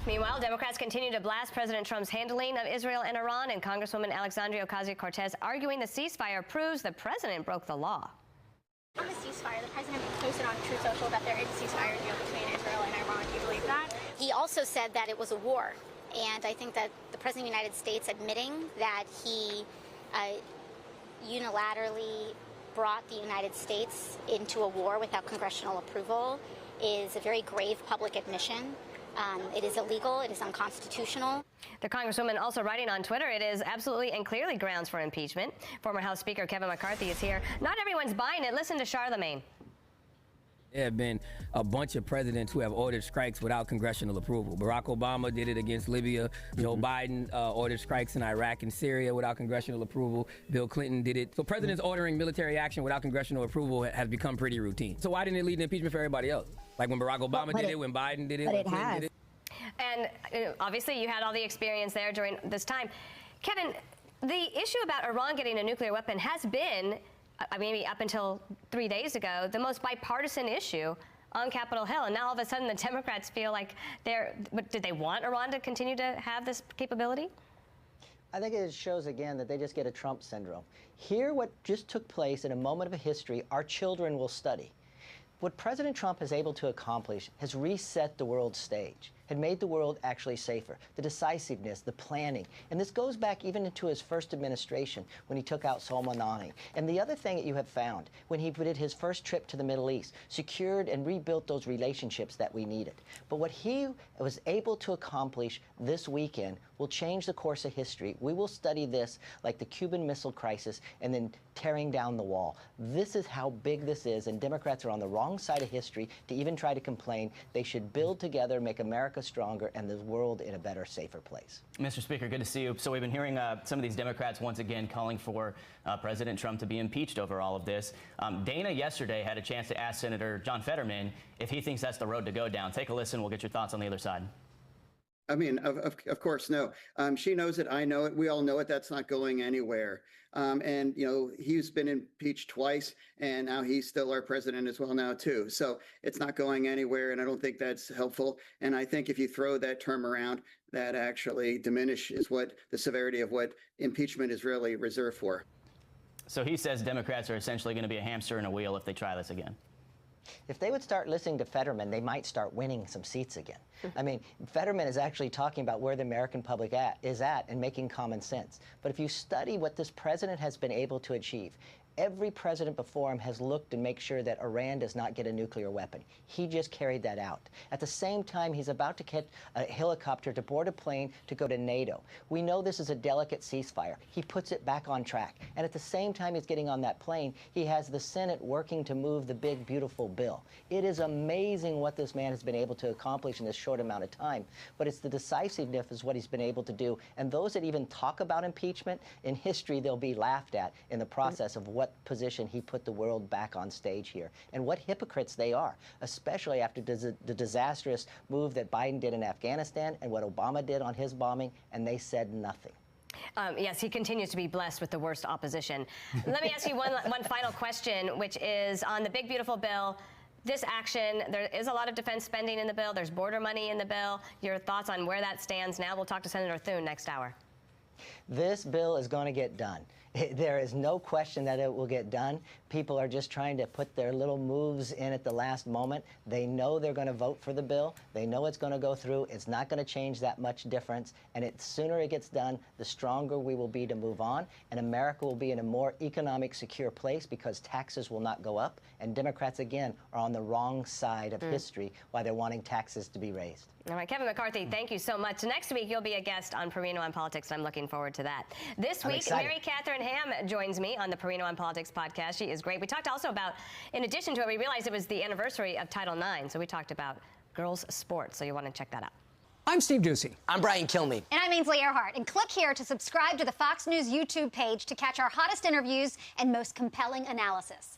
Meanwhile, Democrats continue to blast President Trump's handling of Israel and Iran, and Congresswoman Alexandria Ocasio-Cortez arguing the ceasefire proves the president broke the law. On the ceasefire, the president posted on Truth Social that there is a ceasefire deal between Israel and Iran. Do you believe that? He also said that it was a war, and I think that the president of the United States admitting that he unilaterally brought the United States into a war without congressional approval is a very grave public admission. It is illegal. It is unconstitutional. The Congresswoman also writing on Twitter, it is absolutely and clearly grounds for impeachment. Former House Speaker Kevin McCarthy is here. Not everyone's buying it. Listen to Charlemagne. There have been a bunch of presidents who have ordered strikes without congressional approval. Barack Obama did it against Libya. Joe Biden ordered strikes in Iraq and Syria without congressional approval. Bill Clinton did it. So presidents ordering military action without congressional approval has become pretty routine. So why didn't it lead to impeachment for everybody else? Like when Barack Obama did it, when Biden did it, when Clinton did it. And obviously you had all the experience there during this time. Kevin, the issue about Iran getting a nuclear weapon has been, maybe up until 3 days ago, the most bipartisan issue on Capitol Hill. And now all of a sudden the Democrats feel like did they want Iran to continue to have this capability? I think it shows again that they just get a Trump syndrome. Here, what just took place in a moment of history, our children will study. What President Trump is able to accomplish has reset the world stage, had made the world actually safer. The decisiveness, the planning. And this goes back even into his first administration when he took out Soleimani. And the other thing that you have found, when he did his first trip to the Middle East, secured and rebuilt those relationships that we needed. But what he was able to accomplish this weekend will change the course of history. We will study this like the Cuban Missile Crisis and then tearing down the wall. This is how big this is, and Democrats are on the wrong side of history to even try to complain. They should build together, make America stronger, and the world in a better, safer place. Mr. Speaker, good to see you. So we've been hearing some of these Democrats once again calling for President Trump to be impeached over all of this. Dana yesterday had a chance to ask Senator John Fetterman if he thinks that's the road to go down. Take a listen. We'll get your thoughts on the other side. I mean, of course, no. She knows it. I know it. We all know it. That's not going anywhere. And, you know, he's been impeached twice, and now he's still our president as well now, too. So it's not going anywhere, and I don't think that's helpful. And I think if you throw that term around, that actually diminishes what the severity of what impeachment is really reserved for. So he says Democrats are essentially going to be a hamster in a wheel if they try this again. If they would start listening to Fetterman, they might start winning some seats again. I mean, Fetterman is actually talking about where the American public is at and making common sense. But if you study what this president has been able to achieve, every president before him has looked to make sure that Iran does not get a nuclear weapon. He just carried that out. At the same time, he's about to get a helicopter to board a plane to go to NATO. We know this is a delicate ceasefire. He puts it back on track. And at the same time he's getting on that plane, he has the Senate working to move the big, beautiful bill. It is amazing what this man has been able to accomplish in this short amount of time. But it's the decisiveness is what he's been able to do. And those that even talk about impeachment, in history, they'll be laughed at in the process of what position he put the world back on stage here. And what hypocrites they are, especially after the disastrous move that Biden did in Afghanistan and what Obama did on his bombing, and they said nothing. Yes, he continues to be blessed with the worst opposition. Let me ask you one final question, which is on the big, beautiful bill. This action, there is a lot of defense spending in the bill. There's border money in the bill. Your thoughts on where that stands now? We'll talk to Senator Thune next hour. This bill is going to get done. There is no question that it will get done. People are just trying to put their little moves in at the last moment. They know they're going to vote for the bill. They know it's going to go through. It's not going to change that much difference. And the sooner it gets done, the stronger we will be to move on. And America will be in a more economic, secure place because taxes will not go up. And Democrats, again, are on the wrong side of history while they're wanting taxes to be raised. All right, Kevin McCarthy, thank you so much. Next week, you'll be a guest on Perino on Politics, and I'm looking forward to that. This week, Mary Catherine Ham joins me on the Perino on Politics podcast. She is great. We talked also about, in addition to it, we realized it was the anniversary of Title IX, so we talked about girls' sports, so you want to check that out. I'm Steve Ducey. I'm Brian Kilmeade. And I'm Ainsley Earhart. And click here to subscribe to the Fox News YouTube page to catch our hottest interviews and most compelling analysis.